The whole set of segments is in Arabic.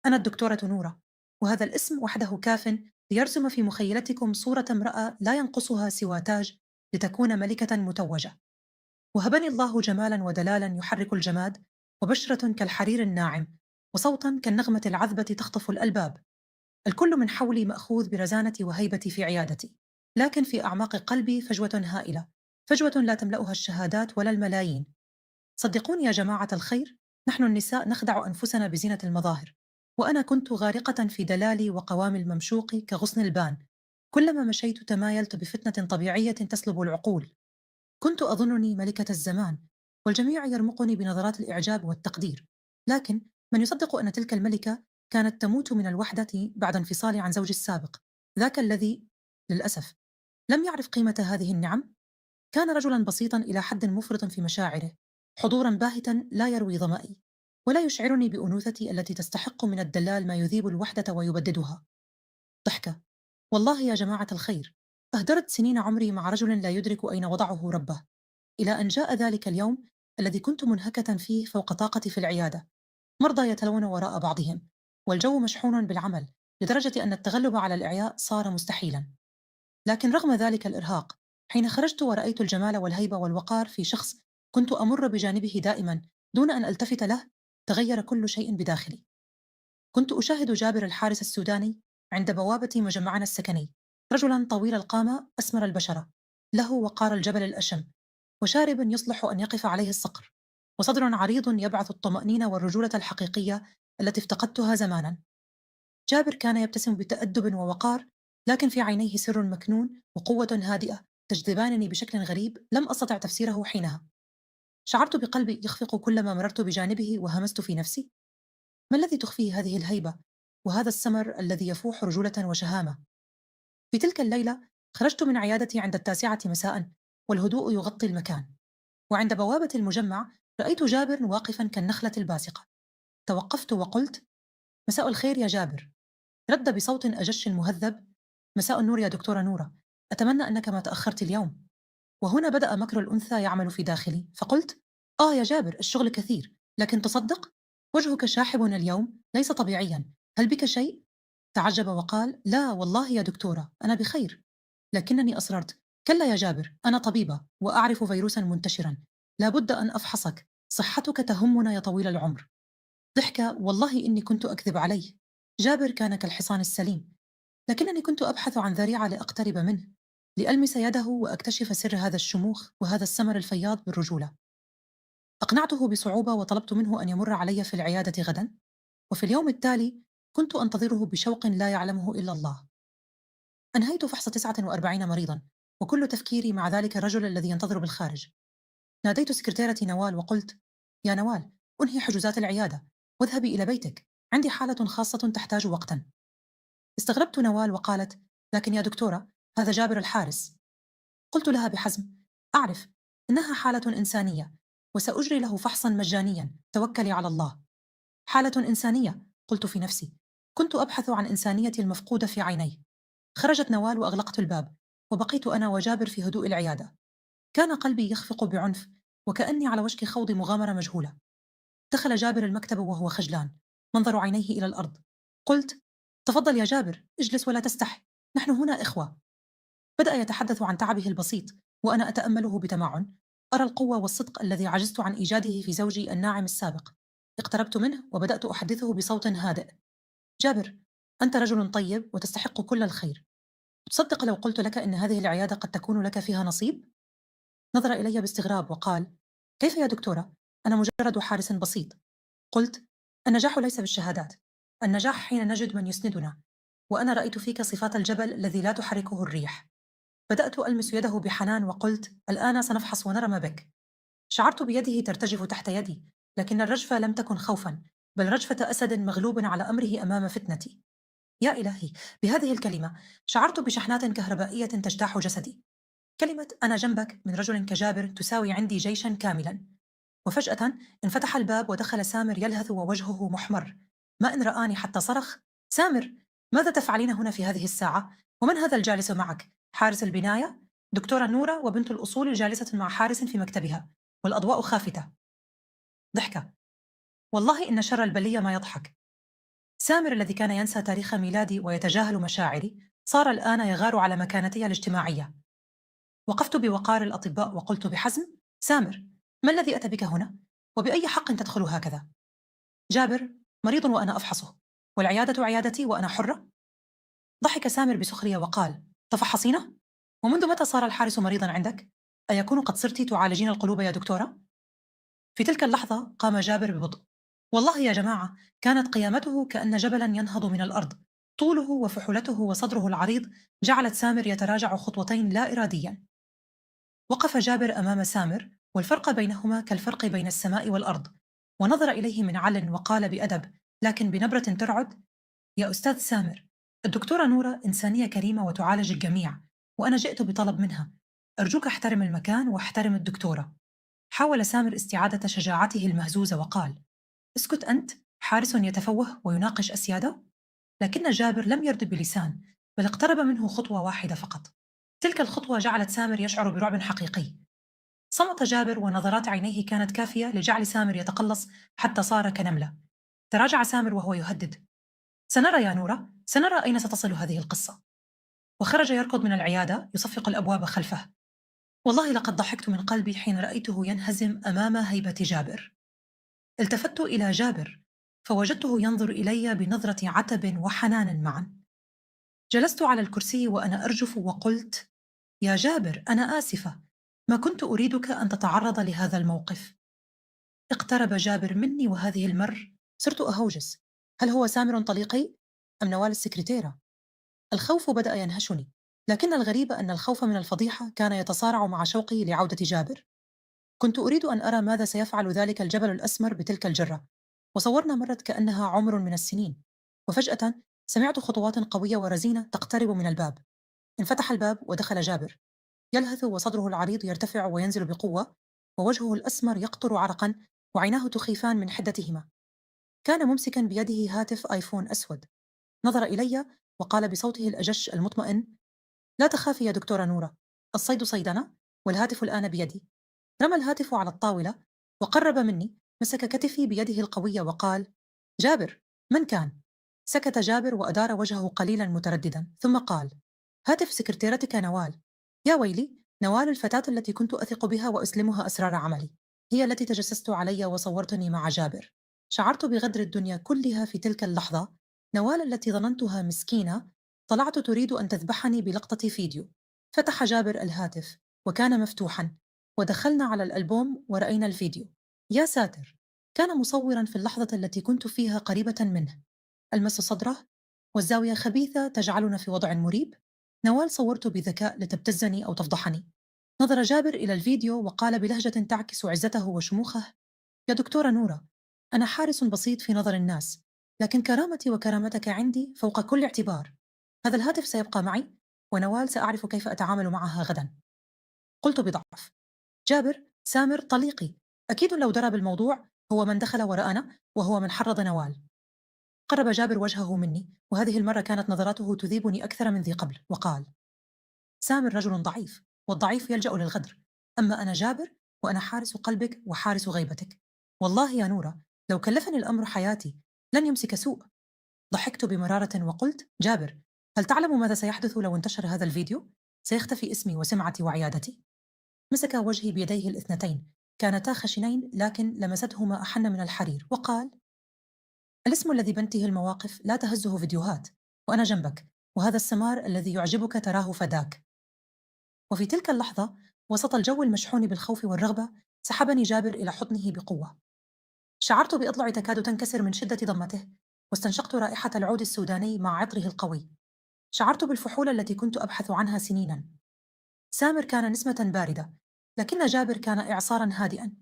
أنا الدكتورة نورة، وهذا الاسم وحده كاف ليرسم في مخيلتكم صورة امرأة لا ينقصها سوى تاج لتكون ملكة متوجة. وهبني الله جمالا ودلالا يحرك الجماد، وبشرة كالحرير الناعم، وصوتا كالنغمة العذبة تخطف الألباب. الكل من حولي مأخوذ برزانتي وهيبتي في عيادتي، لكن في أعماق قلبي فجوة هائلة، فجوة لا تملأها الشهادات ولا الملايين. صدقوني يا جماعة الخير، نحن النساء نخدع أنفسنا بزينة المظاهر، وأنا كنت غارقة في دلالي وقوام الممشوق كغصن البان. كلما مشيت تمايلت بفتنة طبيعية تسلب العقول. كنت أظنني ملكة الزمان، والجميع يرمقني بنظرات الإعجاب والتقدير. لكن من يصدق أن تلك الملكة كانت تموت من الوحدة بعد انفصالي عن زوجي السابق، ذاك الذي للأسف لم يعرف قيمة هذه النعم؟ كان رجلا بسيطا إلى حد مفرط في مشاعره، حضورا باهتا لا يروي ظمائي، ولا يشعرني بأنوثتي التي تستحق من الدلال ما يذيب الوحدة ويبددها. ضحكة. والله يا جماعة الخير، أهدرت سنين عمري مع رجل لا يدرك أين وضعه ربه، إلى أن جاء ذلك اليوم الذي كنت منهكة فيه فوق طاقتي في العيادة. مرضى يتلون وراء بعضهم، والجو مشحون بالعمل لدرجة أن التغلب على الإعياء صار مستحيلا. لكن رغم ذلك الإرهاق، حين خرجت ورأيت الجمال والهيبة والوقار في شخص كنت أمر بجانبه دائما دون أن ألتفت له، تغير كل شيء بداخلي. كنت أشاهد جابر الحارس السوداني عند بوابة مجمعنا السكني، رجلا طويل القامة أسمر البشرة، له وقار الجبل الأشم، وشارب يصلح أن يقف عليه الصقر، وصدر عريض يبعث الطمأنينة والرجولة الحقيقية التي افتقدتها زمانا. جابر كان يبتسم بتأدب ووقار، لكن في عينيه سر مكنون وقوة هادئة تجذبانني بشكل غريب لم أستطع تفسيره حينها. شعرت بقلبي يخفق كلما مررت بجانبه، وهمست في نفسي: ما الذي تخفيه هذه الهيبة وهذا السمر الذي يفوح رجولة وشهامة؟ في تلك الليلة خرجت من عيادتي عند 9 مساء، والهدوء يغطي المكان، وعند بوابة المجمع رأيت جابر واقفا كالنخلة الباسقة. توقفت وقلت: مساء الخير يا جابر. رد بصوت أجش مهذب: مساء النور يا دكتورة نورة، أتمنى أنك ما تأخرت اليوم. وهنا بدأ مكر الأنثى يعمل في داخلي، فقلت: يا جابر، الشغل كثير، لكن تصدق وجهك شاحب اليوم، ليس طبيعيا، هل بك شيء؟ تعجب وقال: لا والله يا دكتورة، أنا بخير. لكنني أصررت: كلا يا جابر، أنا طبيبة وأعرف فيروسا منتشرا، لابد أن أفحصك، صحتك تهمنا يا طويل العمر. ضحك: والله إني كنت أكذب عليه. جابر كان كالحصان السليم، لكنني كنت أبحث عن ذريعة لأقترب منه، لألمس يده وأكتشف سر هذا الشموخ وهذا السمر الفياض بالرجولة. أقنعته بصعوبة وطلبت منه أن يمر علي في العيادة غدا، وفي اليوم التالي كنت أنتظره بشوق لا يعلمه إلا الله. أنهيت فحص 49 مريضا، وكل تفكيري مع ذلك الرجل الذي ينتظر بالخارج. ناديت سكرتيرتي نوال وقلت: يا نوال، أنهي حجوزات العيادة واذهبي إلى بيتك، عندي حالة خاصة تحتاج وقتا. استغربت نوال وقالت: لكن يا دكتورة، هذا جابر الحارس. قلت لها بحزم: أعرف، إنها حالة إنسانية، وسأجري له فحصا مجانيا، توكلي على الله. حالة إنسانية، قلت في نفسي. كنت أبحث عن إنسانيتي المفقودة في عينيه. خرجت نوال وأغلقت الباب، وبقيت أنا وجابر في هدوء العيادة. كان قلبي يخفق بعنف، وكأني على وشك خوض مغامرة مجهولة. دخل جابر المكتب وهو خجلان، منظر عينيه إلى الأرض. قلت: تفضل يا جابر، اجلس ولا تستح، نحن هنا إخوة. بدأ يتحدث عن تعبه البسيط، وأنا أتأمله بتمعن، أرى القوة والصدق الذي عجزت عن إيجاده في زوجي الناعم السابق. اقتربت منه وبدأت أحدثه بصوت هادئ: جابر، أنت رجل طيب وتستحق كل الخير. تصدق لو قلت لك إن هذه العيادة قد تكون لك فيها نصيب؟ نظر إلي باستغراب وقال: كيف يا دكتورة؟ أنا مجرد حارس بسيط. قلت: النجاح ليس بالشهادات، النجاح حين نجد من يسندنا، وأنا رأيت فيك صفات الجبل الذي لا تحركه الريح. بدأت ألمس يده بحنان وقلت: الآن سنفحص ونرى ما بك. شعرت بيده ترتجف تحت يدي، لكن الرجفة لم تكن خوفا، بل رجفة أسد مغلوب على أمره أمام فتنتي. يا إلهي، بهذه الكلمة شعرت بشحنات كهربائية تجتاح جسدي. كلمة "أنا جنبك" من رجل كجابر تساوي عندي جيشا كاملا. وفجأة انفتح الباب ودخل سامر يلهث ووجهه محمر. ما إن رآني حتى صرخ: سامر، ماذا تفعلين هنا في هذه الساعة؟ ومن هذا الجالس معك؟ حارس البناية؟ دكتورة نورة وبنت الأصول جالسة مع حارس في مكتبها، والأضواء خافتة. ضحكة: والله إن شر البلية ما يضحك. سامر الذي كان ينسى تاريخ ميلادي ويتجاهل مشاعري صار الآن يغار على مكانتي الاجتماعية. وقفت بوقار الأطباء وقلت بحزم: سامر، ما الذي أتى بك هنا؟ وبأي حق تدخل هكذا؟ جابر: مريض وأنا أفحصه، والعيادة عيادتي وأنا حرة؟ ضحك سامر بسخرية وقال: تفحصينه؟ ومنذ متى صار الحارس مريضا عندك؟ أيكون قد صرت تعالجين القلوب يا دكتورة؟ في تلك اللحظة قام جابر ببطء. والله يا جماعة، كانت قيامته كأن جبلا ينهض من الأرض. طوله وفحولته وصدره العريض جعلت سامر يتراجع خطوتين لا إراديا. وقف جابر أمام سامر، والفرق بينهما كالفرق بين السماء والأرض، ونظر إليه من عل وقال بأدب لكن بنبرة ترعد: يا أستاذ سامر، الدكتورة نورة إنسانية كريمة وتعالج الجميع، وأنا جئت بطلب منها. أرجوك احترم المكان واحترم الدكتورة. حاول سامر استعادة شجاعته المهزوزة وقال: اسكت أنت، حارس يتفوه ويناقش أسياده؟ لكن جابر لم يرد بلسان، بل اقترب منه خطوة واحدة فقط. تلك الخطوة جعلت سامر يشعر برعب حقيقي. صمت جابر ونظرات عينيه كانت كافية لجعل سامر يتقلص حتى صار كنملة. تراجع سامر وهو يهدد: سنرى يا نورة، سنرى أين ستصل هذه القصة. وخرج يركض من العيادة يصفق الأبواب خلفه. والله لقد ضحكت من قلبي حين رأيته ينهزم أمام هيبة جابر. التفت إلى جابر فوجدته ينظر إلي بنظرة عتب وحنان معا. جلست على الكرسي وأنا أرجف وقلت: يا جابر، أنا آسفة، ما كنت أريدك أن تتعرض لهذا الموقف. اقترب جابر مني وهذه المر صرت أهوجس: هل هو سامر طليقي؟ أم نوال السكرتيرة؟ الخوف بدأ ينهشني، لكن الغريب أن الخوف من الفضيحة كان يتصارع مع شوقي لعودة جابر. كنت أريد أن أرى ماذا سيفعل ذلك الجبل الأسمر بتلك الجرة. وصورنا مرت كأنها عمر من السنين. وفجأة سمعت خطوات قوية ورزينة تقترب من الباب. انفتح الباب ودخل جابر، يلهث وصدره العريض يرتفع وينزل بقوة، ووجهه الأسمر يقطر عرقا، وعيناه تخيفان من حدتهما. كان ممسكا بيده هاتف آيفون أسود. نظر إلي وقال بصوته الأجش المطمئن: لا تخافي يا دكتورة نورة، الصيد صيدنا، والهاتف الآن بيدي. رمى الهاتف على الطاولة وقرب مني، مسك كتفي بيده القوية وقال: جابر، من كان؟ سكت جابر وأدار وجهه قليلا مترددا، ثم قال: هاتف سكرتيرتك نوال. يا ويلي، نوال الفتاة التي كنت أثق بها وأسلمها أسرار عملي، هي التي تجسست علي وصورتني مع جابر. شعرت بغدر الدنيا كلها في تلك اللحظة. نوال التي ظننتها مسكينة طلعت تريد أن تذبحني بلقطة فيديو. فتح جابر الهاتف وكان مفتوحا، ودخلنا على الألبوم ورأينا الفيديو. يا ساتر، كان مصورا في اللحظة التي كنت فيها قريبة منه. ألمس صدره، والزاوية خبيثة تجعلنا في وضع مريب. نوال صورت بذكاء لتبتزني أو تفضحني. نظر جابر إلى الفيديو وقال بلهجة تعكس عزته وشموخه: يا دكتورة نورة، أنا حارس بسيط في نظر الناس، لكن كرامتي وكرامتك عندي فوق كل اعتبار. هذا الهاتف سيبقى معي، ونوال سأعرف كيف أتعامل معها غدا. قلت بضعف: جابر، سامر طليقي، أكيد لو درى بالموضوع هو من دخل وراءنا، وهو من حرض نوال. قرب جابر وجهه مني، وهذه المرة كانت نظراته تذيبني أكثر من ذي قبل، وقال: سامر رجل ضعيف، والضعيف يلجأ للغدر، أما أنا جابر، وأنا حارس قلبك وحارس غيبتك. والله يا نورة، لو كلفني الأمر حياتي لن يمسك سوء. ضحكت بمرارة وقلت: جابر، هل تعلم ماذا سيحدث لو انتشر هذا الفيديو؟ سيختفي اسمي وسمعتي وعيادتي. مسك وجهي بيديه الاثنتين، كانتا خشنين لكن لمستهما أحن من الحرير، وقال: الاسم الذي بنته المواقف لا تهزه فيديوهات، وأنا جنبك، وهذا السمار الذي يعجبك تراه فداك. وفي تلك اللحظة، وسط الجو المشحون بالخوف والرغبة، سحبني جابر إلى حضنه بقوة. شعرت بأضلعي تكاد تنكسر من شدة ضمته، واستنشقت رائحة العود السوداني مع عطره القوي. شعرت بالفحولة التي كنت أبحث عنها سنينا. سامر كان نسمة باردة، لكن جابر كان إعصارا هادئا.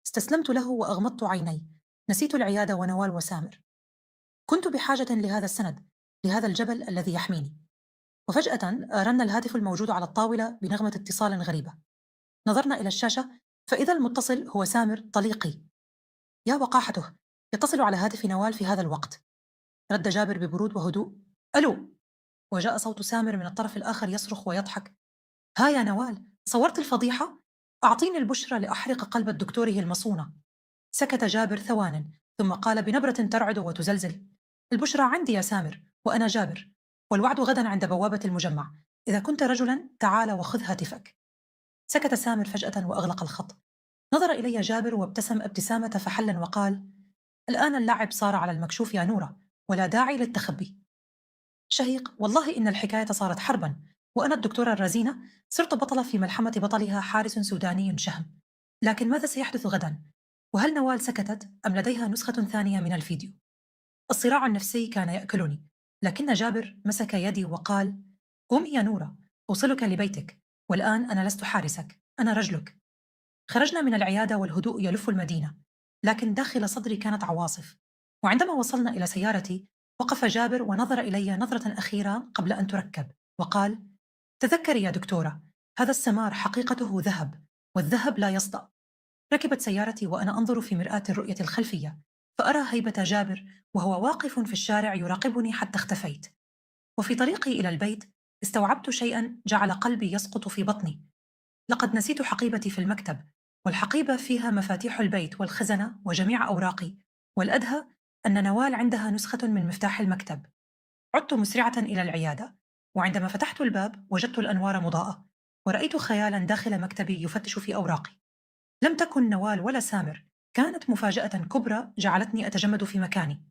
استسلمت له وأغمضت عيني، نسيت العيادة ونوال وسامر. كنت بحاجة لهذا السند، لهذا الجبل الذي يحميني. وفجأة رن الهاتف الموجود على الطاولة بنغمة اتصال غريبة. نظرنا إلى الشاشة، فإذا المتصل هو سامر طليقي. يا وقاحته، يتصل على هاتف نوال في هذا الوقت. رد جابر ببرود وهدوء: ألو. وجاء صوت سامر من الطرف الآخر يصرخ ويضحك: ها يا نوال، صورت الفضيحة؟ أعطيني البشرى لأحرق قلب دكتوره المصونة. سكت جابر ثوان، ثم قال بنبرة ترعد وتزلزل: البشرى عندي يا سامر، وأنا جابر، والوعد غدا عند بوابة المجمع. إذا كنت رجلا تعال وخذ هاتفك. سكت سامر فجأة وأغلق الخط. نظر إلي جابر وابتسم ابتسامة فحل وقال: الآن اللعب صار على المكشوف يا نورة، ولا داعي للتخبي. شهيق، والله إن الحكاية صارت حربا، وأنا الدكتورة الرزينة صرت بطلة في ملحمة بطلها حارس سوداني شهم. لكن ماذا سيحدث غدا؟ وهل نوال سكتت أم لديها نسخة ثانية من الفيديو؟ الصراع النفسي كان يأكلني، لكن جابر مسك يدي وقال: قومي يا نورة، أوصلك لبيتك، والآن أنا لست حارسك، أنا رجلك. خرجنا من العيادة والهدوء يلف المدينة، لكن داخل صدري كانت عواصف. وعندما وصلنا إلى سيارتي، وقف جابر ونظر إلي نظرة أخيرة قبل أن تركب، وقال: تذكري يا دكتورة، هذا السمار حقيقته ذهب، والذهب لا يصدأ. ركبت سيارتي وأنا أنظر في مرآة الرؤية الخلفية، فأرى هيبة جابر وهو واقف في الشارع يراقبني حتى اختفيت. وفي طريقي إلى البيت استوعبت شيئا جعل قلبي يسقط في بطني. لقد نسيت حقيبتي في المكتب، والحقيبة فيها مفاتيح البيت والخزنة وجميع أوراقي، والأدهى أن نوال عندها نسخة من مفتاح المكتب. عدت مسرعة إلى العيادة، وعندما فتحت الباب وجدت الأنوار مضاءة، ورأيت خيالا داخل مكتبي يفتش في أوراقي. لم تكن نوال ولا سامر، كانت مفاجأة كبرى جعلتني أتجمد في مكاني.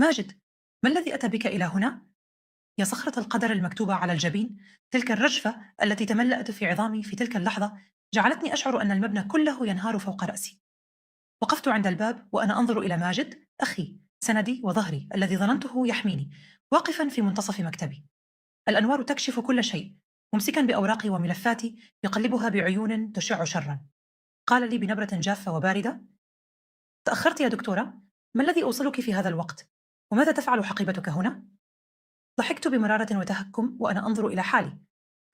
ماجد، ما الذي أتى بك إلى هنا؟ يا صخرة القدر المكتوبة على الجبين، تلك الرجفة التي تملأت في عظامي في تلك اللحظة جعلتني أشعر أن المبنى كله ينهار فوق رأسي. وقفت عند الباب وأنا أنظر إلى ماجد، أخي، سندي وظهري الذي ظننته يحميني، واقفا في منتصف مكتبي. الأنوار تكشف كل شيء، ممسكا بأوراقي وملفاتي يقلبها بعيون تشع شرا. قال لي بنبرة جافة وباردة: تأخرت يا دكتورة، ما الذي أوصلك في هذا الوقت؟ وماذا تفعل حقيبتك هنا؟ ضحكت بمرارة وتهكم وأنا أنظر إلى حالي،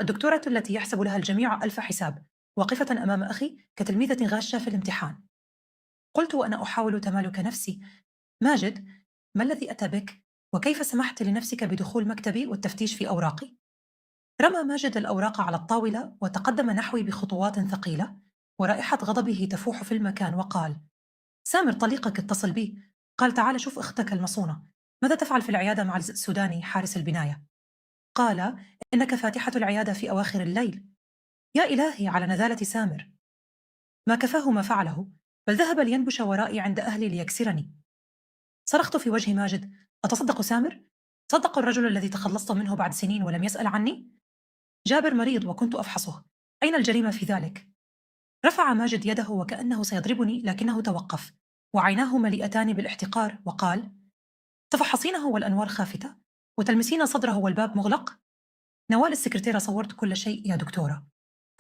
الدكتورة التي يحسب لها الجميع ألف حساب، واقفة أمام أخي كتلميذة غاشة في الامتحان. قلت وأنا أحاول تمالك نفسي: ماجد، ما الذي أتى بك؟ وكيف سمحت لنفسك بدخول مكتبي والتفتيش في أوراقي؟ رمى ماجد الأوراق على الطاولة وتقدم نحوي بخطوات ثقيلة، ورائحة غضبه تفوح في المكان، وقال: سامر طليقك اتصل بي، قال تعال شوف أختك المصونة، ماذا تفعل في العيادة مع السوداني حارس البناية؟ قال: إنك فاتحة العيادة في أواخر الليل. يا إلهي على نذالة سامر! ما كفاه ما فعله، بل ذهب لينبش ورائي عند أهلي ليكسرني. صرخت في وجه ماجد: أتصدق سامر؟ صدق الرجل الذي تخلصت منه بعد سنين ولم يسأل عني؟ جابر مريض وكنت أفحصه، أين الجريمة في ذلك؟ رفع ماجد يده وكأنه سيضربني، لكنه توقف، وعيناه مليئتان بالاحتقار، وقال: تفحصينه والأنوار خافتة، وتلمسين صدره والباب مغلق؟ نوال السكرتيرة صورت كل شيء يا دكتورة.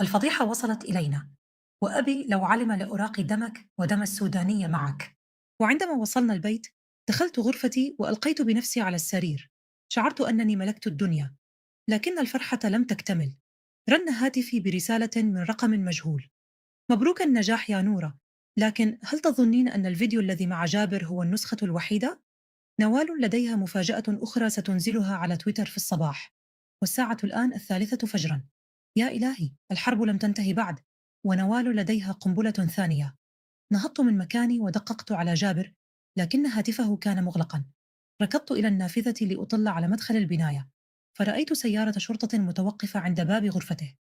الفضيحة وصلت إلينا، وأبي لو علم لأراقي دمك ودم السودانية معك. وعندما وصلنا البيت دخلت غرفتي وألقيت بنفسي على السرير. شعرت أنني ملكت الدنيا، لكن الفرحة لم تكتمل. رن هاتفي برسالة من رقم مجهول: مبروك النجاح يا نورة، لكن هل تظنين أن الفيديو الذي مع جابر هو النسخة الوحيدة؟ نوال لديها مفاجأة أخرى ستنزلها على تويتر في الصباح، والساعة الآن 3 فجرا. يا إلهي، الحرب لم تنتهي بعد، ونوال لديها قنبلة ثانية. نهضت من مكاني ودققت على جابر، لكن هاتفه كان مغلقا. ركضت إلى النافذة لأطل على مدخل البناية، فرأيت سيارة شرطة متوقفة عند باب غرفته،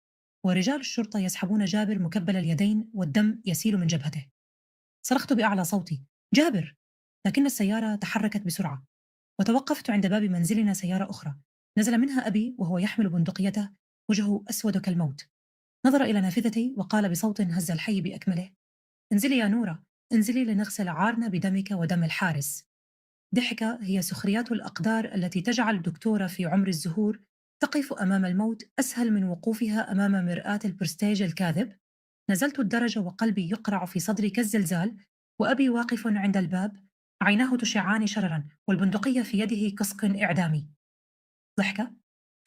ورجال الشرطة يسحبون جابر مكبل اليدين والدم يسيل من جبهته. صرخت بأعلى صوتي: جابر! لكن السيارة تحركت بسرعة، وتوقفت عند باب منزلنا سيارة أخرى. نزل منها أبي وهو يحمل بندقيته، وجهه أسود كالموت. نظر إلى نافذتي وقال بصوت هز الحي بأكمله: انزلي يا نورة، انزلي لنغسل عارنا بدمك ودم الحارس. ضحكة هي سخريات الأقدار التي تجعل الدكتورة في عمر الزهور تقف أمام الموت أسهل من وقوفها أمام مرآة البرستيج الكاذب. نزلت الدرج وقلبي يقرع في صدري كالزلزال، وأبي واقف عند الباب، عيناه تشعان شررا والبندقية في يده كصق إعدامي. ضحكة: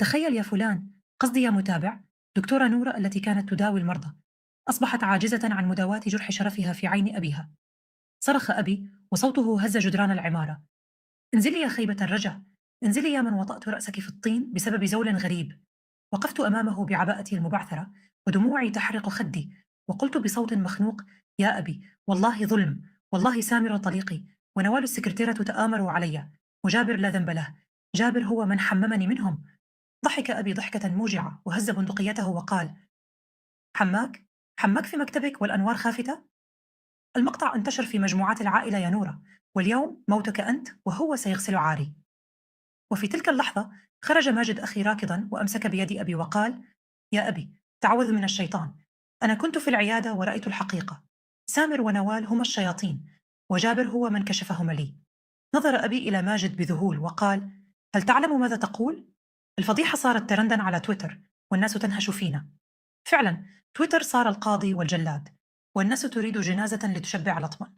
تخيل يا فلان، قصدي يا متابع، دكتورة نورة التي كانت تداوي المرضى أصبحت عاجزة عن مداواة جرح شرفها في عين أبيها. صرخ أبي وصوته هز جدران العمارة: انزلي يا خيبة الرجا، انزلي يا من وطأت رأسك في الطين بسبب زول غريب. وقفت أمامه بعباءتي المبعثرة ودموعي تحرق خدي، وقلت بصوت مخنوق: يا أبي، والله ظلم، والله سامر طليقي ونوال السكرتيرة تآمروا علي، وجابر لا ذنب له، جابر هو من حممني منهم. ضحك أبي ضحكة موجعة وهز بندقيته وقال: حماك؟ حماك في مكتبك والأنوار خافتة؟ المقطع انتشر في مجموعات العائلة يا نورة، واليوم موتك أنت وهو سيغسل عاري. وفي تلك اللحظة خرج ماجد أخي راكضا وأمسك بيد أبي وقال: يا أبي، تعوذ من الشيطان. أنا كنت في العيادة ورأيت الحقيقة. سامر ونوال هما الشياطين، وجابر هو من كشفهما لي. نظر أبي إلى ماجد بذهول وقال: هل تعلم ماذا تقول؟ الفضيحة صارت ترندا على تويتر، والناس تنهش فينا. فعلا، تويتر صار القاضي والجلاد، والناس تريد جنازة لتشبع لطما.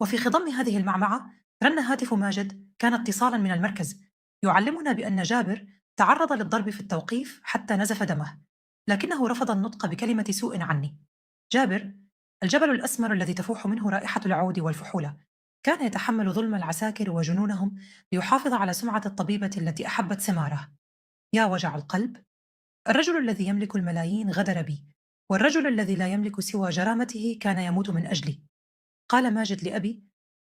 وفي خضم هذه المعمعة رن هاتف ماجد، كان اتصالا من المركز يعلمنا بأن جابر تعرض للضرب في التوقيف حتى نزف دمه، لكنه رفض النطق بكلمة سوء عني. جابر، الجبل الأسمر الذي تفوح منه رائحة العود والفحولة، كان يتحمل ظلم العساكر وجنونهم ليحافظ على سمعة الطبيبة التي أحبت سماره. يا وجع القلب! الرجل الذي يملك الملايين غدر بي، والرجل الذي لا يملك سوى جرامته كان يموت من أجلي. قال ماجد لأبي: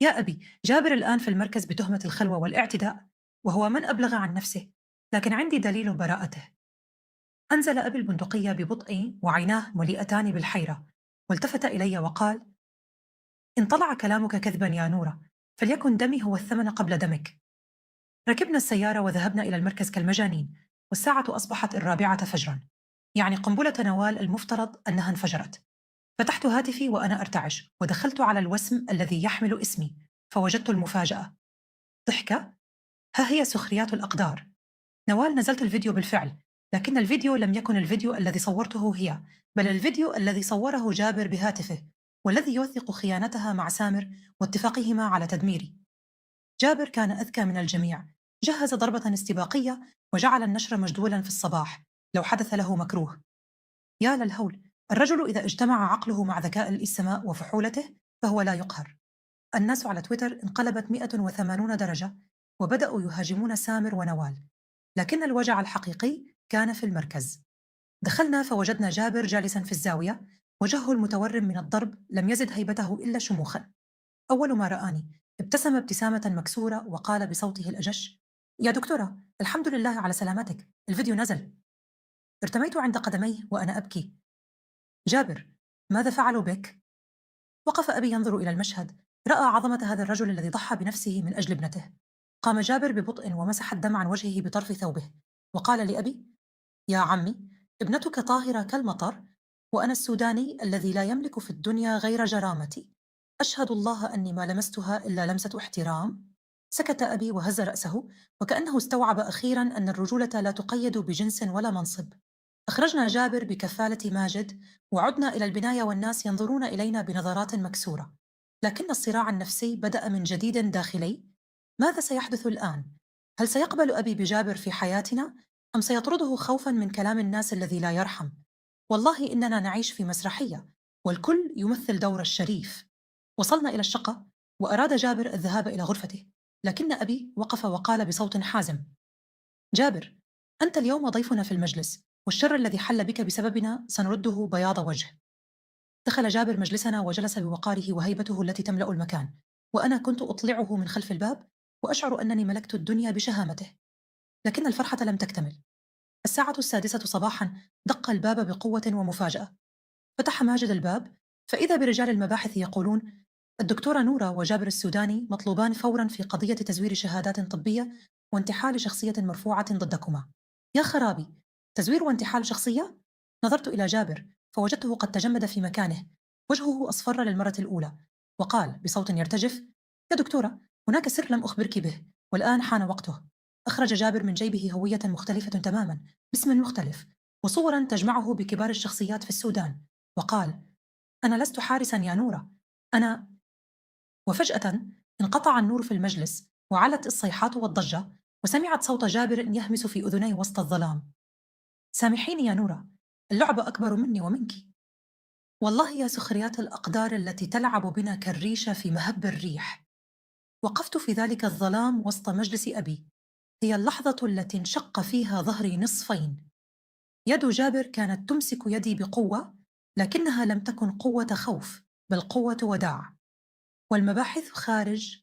يا أبي، جابر الآن في المركز بتهمة الخلوة والاعتداء، وهو من أبلغ عن نفسه، لكن عندي دليل براءته. أنزل أبي البندقية ببطء وعيناه مليئتان بالحيرة، والتفت إلي وقال: إن طلع كلامك كذبا يا نورة، فليكن دمي هو الثمن قبل دمك. ركبنا السيارة وذهبنا إلى المركز كالمجانين، والساعة أصبحت 4 فجرا، يعني قنبلة نوال المفترض أنها انفجرت. فتحت هاتفي وأنا أرتعش ودخلت على الوسم الذي يحمل اسمي، فوجدت المفاجأة. ضحكة؟ ها هي سخريات الأقدار. نوال نزلت الفيديو بالفعل، لكن الفيديو لم يكن الفيديو الذي صورته هي، بل الفيديو الذي صوره جابر بهاتفه، والذي يوثق خيانتها مع سامر واتفاقهما على تدميري. جابر كان أذكى من الجميع، جهز ضربة استباقية وجعل النشر مجدولا في الصباح لو حدث له مكروه. يا للهول! الرجل إذا اجتمع عقله مع ذكاء السماء وفحولته فهو لا يقهر. الناس على تويتر انقلبت 180 درجة، وبدأوا يهاجمون سامر ونوال، لكن الوجع الحقيقي كان في المركز. دخلنا فوجدنا جابر جالسا في الزاوية، وجهه المتورم من الضرب لم يزد هيبته إلا شموخا. أول ما رآني ابتسم ابتسامة مكسورة وقال بصوته الأجش: يا دكتورة، الحمد لله على سلامتك، الفيديو نزل. ارتميت عند قدميه وأنا أبكي. جابر، ماذا فعلوا بك؟ وقف أبي ينظر إلى المشهد، رأى عظمة هذا الرجل الذي ضحى بنفسه من أجل ابنته. قام جابر ببطء ومسح الدم عن وجهه بطرف ثوبه، وقال لأبي: يا عمي، ابنتك طاهرة كالمطر، وأنا السوداني الذي لا يملك في الدنيا غير جرامتي. أشهد الله أني ما لمستها إلا لمسة احترام. سكت أبي وهز رأسه، وكأنه استوعب أخيرا أن الرجولة لا تقيد بجنس ولا منصب. أخرجنا جابر بكفالة ماجد، وعدنا إلى البناية والناس ينظرون إلينا بنظرات مكسورة. لكن الصراع النفسي بدأ من جديد داخلي. ماذا سيحدث الآن؟ هل سيقبل أبي بجابر في حياتنا؟ أم سيطرده خوفا من كلام الناس الذي لا يرحم؟ والله إننا نعيش في مسرحية، والكل يمثل دور الشريف. وصلنا إلى الشقة، وأراد جابر الذهاب إلى غرفته، لكن أبي وقف وقال بصوت حازم: جابر، أنت اليوم ضيفنا في المجلس، والشر الذي حل بك بسببنا سنرده بياض وجه. دخل جابر مجلسنا وجلس بوقاره وهيبته التي تملأ المكان، وأنا كنت أطلعه من خلف الباب وأشعر أنني ملكت الدنيا بشهامته. لكن الفرحة لم تكتمل. الساعة 6 صباحا دق الباب بقوة ومفاجأة. فتح ماجد الباب، فإذا برجال المباحث يقولون: الدكتورة نورة وجابر السوداني مطلوبان فورا في قضية تزوير شهادات طبية وانتحال شخصية مرفوعة ضدكما. يا خرابي! تزوير وانتحال شخصية؟ نظرت إلى جابر فوجدته قد تجمد في مكانه، وجهه أصفر للمرة الأولى، وقال بصوت يرتجف: يا دكتورة، هناك سر لم أخبرك به، والآن حان وقته. أخرج جابر من جيبه هوية مختلفة تماما، باسم مختلف، وصورا تجمعه بكبار الشخصيات في السودان، وقال: أنا لست حارسا يا نورة، أنا... وفجأة انقطع النور في المجلس، وعلت الصيحات والضجة، وسمعت صوت جابر يهمس في أذني وسط الظلام: سامحيني يا نورة، اللعبة أكبر مني ومنك. والله يا سخريات الأقدار التي تلعب بنا كالريشة في مهب الريح. وقفت في ذلك الظلام وسط مجلس أبي. هي اللحظة التي انشق فيها ظهري نصفين. يد جابر كانت تمسك يدي بقوة، لكنها لم تكن قوة خوف، بل قوة وداع. والمباحث خارج